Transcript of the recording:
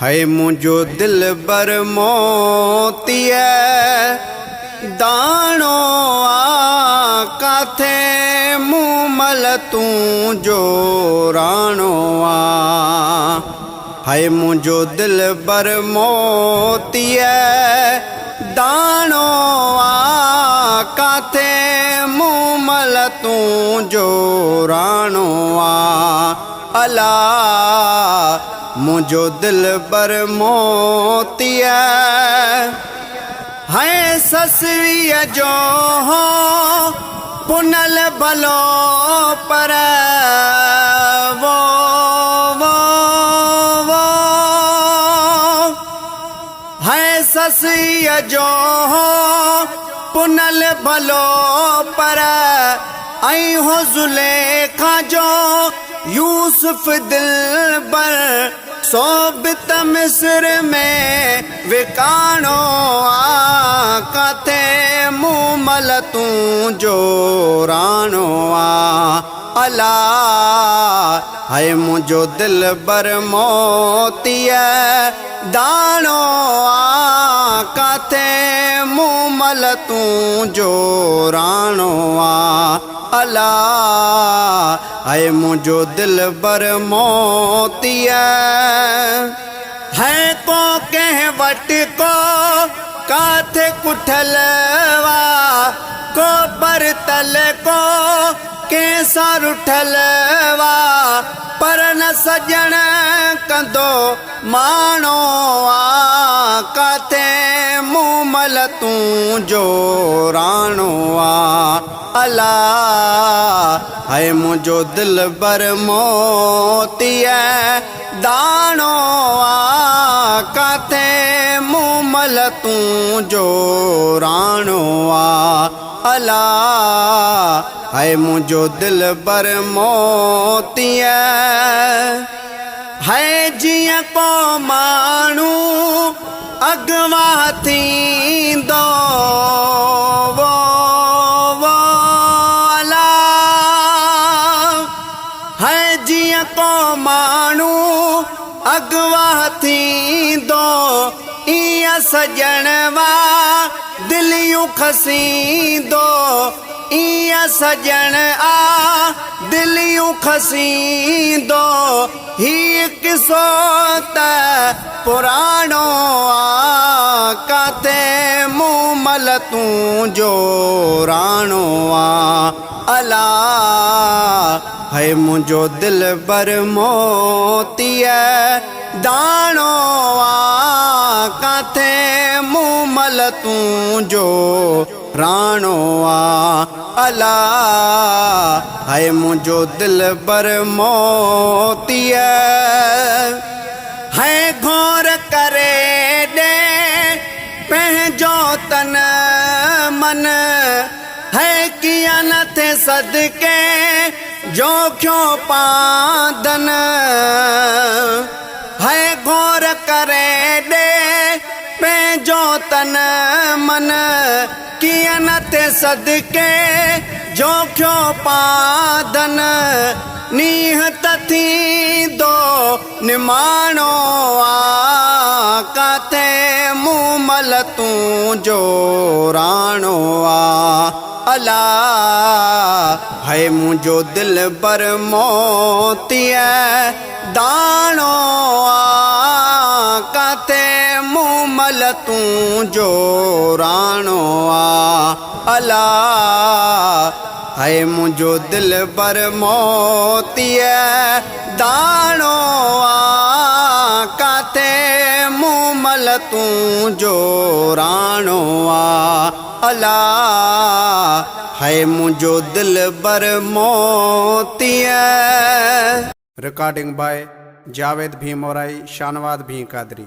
है मुझो दिल बर मोतिया दाणो आ काथे मुँह मल तू जो राणो आ। है मुझो दिल बर मोतिया दाणो आ काथे मुँह मल तू जो राणो आ। अला मुझो दिल बर मोतिया है ससुरिया जो हो पुनल भलो पर वो वो वो है ससुरिया जो हो पुनल भलो पर आई हो जुलेखा जो यूसुफ दिल बर सोबत मिस्र में विकाणो आ काथे मुँह मल तू जो राणो आ। अला है मुझो दिल बर मोतिया दाणो आ काथे मुँह मल तू जो राणो आ। अला है मुझो दिल बर मोतिया है को कह वट को काथे कुठलवा को बरतल को कैसा रुठलवा पर न सजन कंदो माणो आ काथे मुँह मल तू जो राणो आ। अला है मुझो दिल बर मोतिया दाणो आ काथे मुँह मल तू जो राणो आ। अला है मुझो दिल बर मोतिया है जिया को मानू अगवा थींदो वो वो अला है जिया को मानू अगवा थींदो इया सजनवा दिलियूं खसींदो इया सजन आ दिलियूं खसींदो ही किसो त पुराणो आ काथे मुँह मल तू जो राणो आ। अला है मुझो दिल बर मोतिया दाणो आ काथे मुँह मल तू जो राणो आ। अला है मुझो दिल बर मोतिया है घोर करे दे पंहिंजो तन मन है किया न थे सदके जो क्यों पादन है घोर करे दे पंहिंजो तन मन किया न ते सदके जो क्यों पादन नीहत थी दो निमाणो आ काथे मुँह मल तू जो राणो आ। अला है मुझो दिल बर मोतिया दाणो आ काथे मुँह मल तू जो राणो आ। अला है मुझो दिल बर मोतिया दाणो आ काथे मुँह मल तू जो राणो आ। अला है मुझो दिल बर मोतिया। रिकॉर्डिंग बाय जावेद भीम और शानवाद भी कादरी।